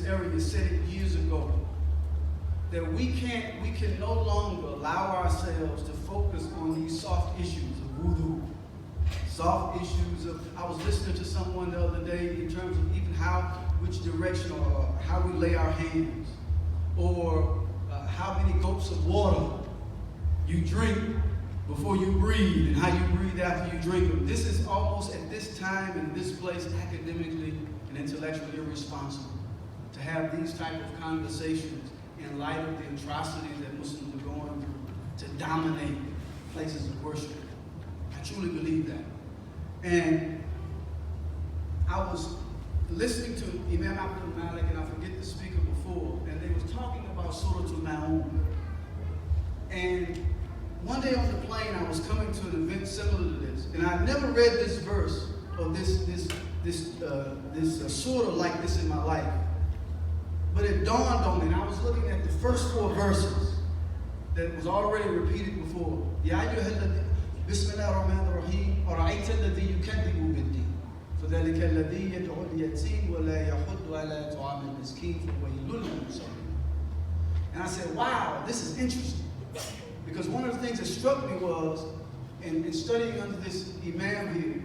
area said it years ago, that we can no longer allow ourselves to focus on these soft issues of voodoo, soft issues of, I was listening to someone the other day in terms of even which direction or how we lay our hands, or how many gulps of water you drink before you breathe and how you breathe after you drink them. This is almost at this time and this place academically and intellectually irresponsible to have these type of conversations in light of the atrocities that Muslims are going through to dominate places of worship. I truly believe that. And I was listening to Imam Abdul Malik, and I forget the speaker before, and they was talking about Surah Al-Ma'un. And one day on the plane, I was coming to an event similar to this, and I'd never read this verse or this surah like this in my life. But it dawned on me, and I was looking at the first 4 verses that was already repeated before. Ya ayyuhalladhi, Bismillahir Rahmanir Rahim, Ara'ayta alladhi yukadhibu bid-din, fadhalika alladhi yad'u al-yatim wa la yahuddu ala ta'am al-miskin fawaylun lil-musallin. And I said, wow, this is interesting. Because one of the things that struck me was, in studying under this imam here,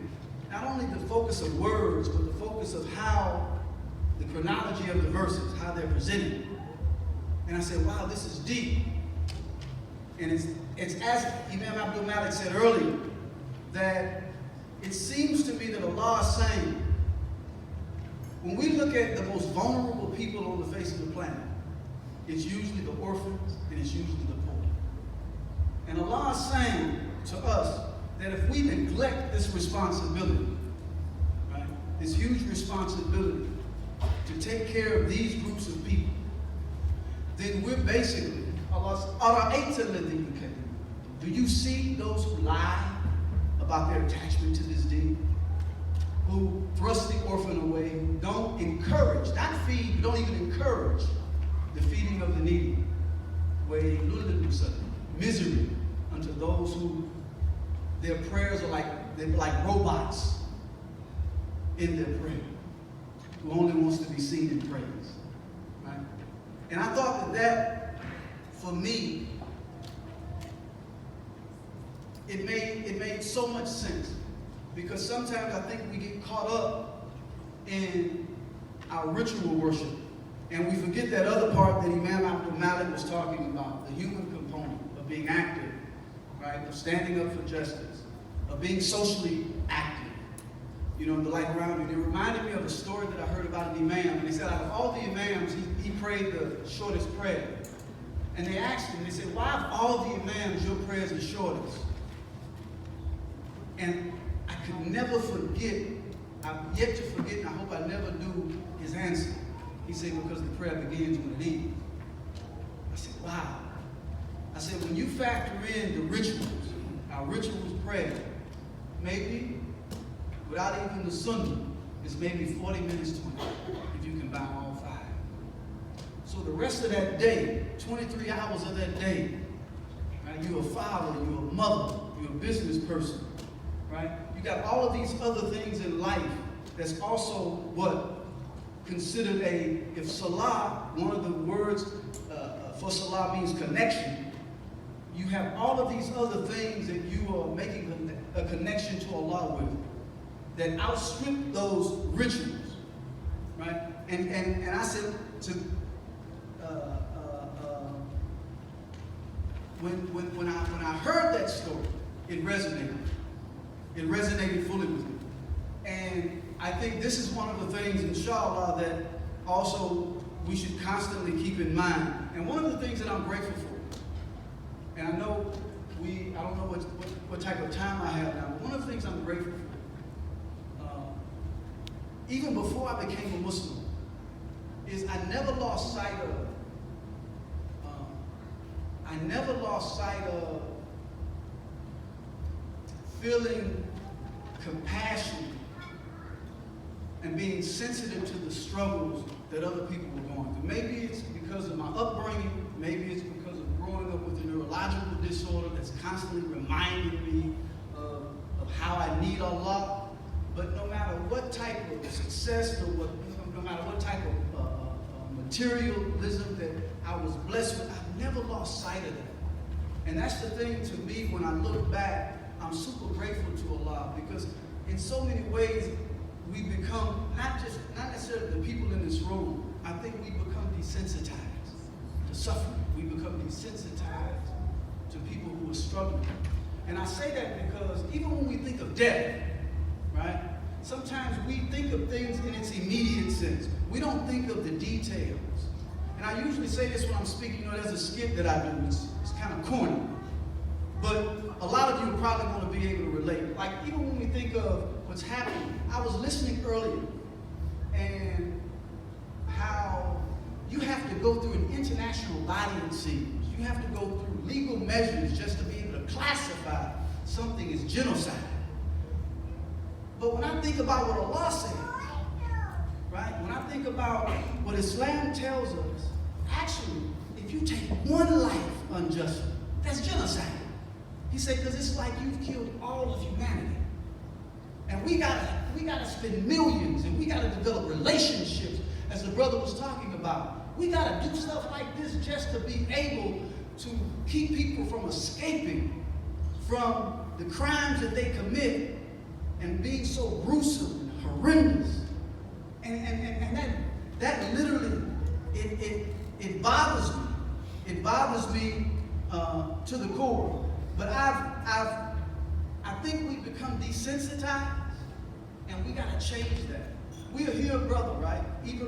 not only the focus of words, but the focus of how the chronology of the verses, how they're presented. And I said, wow, this is deep. And it's as Imam Abdul Malik said earlier, that it seems to me that Allah is saying, when we look at the most vulnerable people on the face of the planet, it's usually the orphans and it's usually the poor. And Allah is saying to us that if we neglect this responsibility, right, this huge responsibility to take care of these groups of people, then we're basically, Allah's, do you see those who lie about their attachment to this deed? Who thrust the orphan away, who don't encourage, not feed, but don't even encourage the feeding of the needy. Misery unto those who their prayers are they're like robots in their prayer, who only wants to be seen in praise. Right? And I thought that for me, it made so much sense. Because sometimes I think we get caught up in our ritual worship, and we forget that other part that Imam Abdul Malik was talking about, the human component of being active, right? Of standing up for justice, of being socially active, you know, the light around you. It reminded me of a story that I heard about an imam, and he said out of all the imams, he prayed the shortest prayer. And they asked him, they said, why of all the imams your prayer is the shortest? And I could never forget, I've yet to forget, and I hope I never do, his answer. He said, because the prayer begins when it ends. I said, wow. I said, when you factor in the rituals, our rituals prayer, maybe, without even the sunnah, it's maybe 40 minutes to it, if you combine all 5. So the rest of that day, 23 hours of that day, right, you're a father, you're a mother, you're a business person, right? You got all of these other things in life that's also what considered if salah, one of the words for salah means connection, you have all of these other things that you are making a connection to Allah with that outstrip those rituals, right? And I said when I heard that story, it resonated. It resonated fully with me. And I think this is one of the things, inshallah, that also we should constantly keep in mind. And one of the things that I'm grateful for, and I know I don't know what type of time I have now, but one of the things I'm grateful for, even before I became a Muslim, is I never lost sight of feeling compassion and being sensitive to the struggles that other people were going through. Maybe it's because of my upbringing, maybe it's because of growing up with a neurological disorder that's constantly reminding me of how I need Allah. But no matter what type of success, no matter what type of materialism that I was blessed with. I've never lost sight of that. And that's the thing to me when I look back, I'm super grateful to Allah, because in so many ways we become, not necessarily the people in this room, I think we become desensitized to suffering. We become desensitized to people who are struggling. And I say that because even when we think of death, right, sometimes we think of things in its immediate sense. We don't think of the details. And I usually say this when I'm speaking, there's a skit that I do, it's kind of corny. But a lot of you are probably going to be able to relate. Like, even when we think of what's happening, I was listening earlier, and how you have to go through an international body, it seems. You have to go through legal measures just to be able to classify something as genocide. But when I think about what Allah says, right? When I think about what Islam tells us, actually, if you take one life unjustly, that's genocide. He said, because it's like you've killed all of humanity. And we gotta spend millions, and we gotta develop relationships, as the brother was talking about. We gotta do stuff like this just to be able to keep people from escaping from the crimes that they commit and being so gruesome and horrendous. And that literally, it bothers me. It bothers me to the core. But I think we've become desensitized, and we gotta change that. We are here, brother, right? Even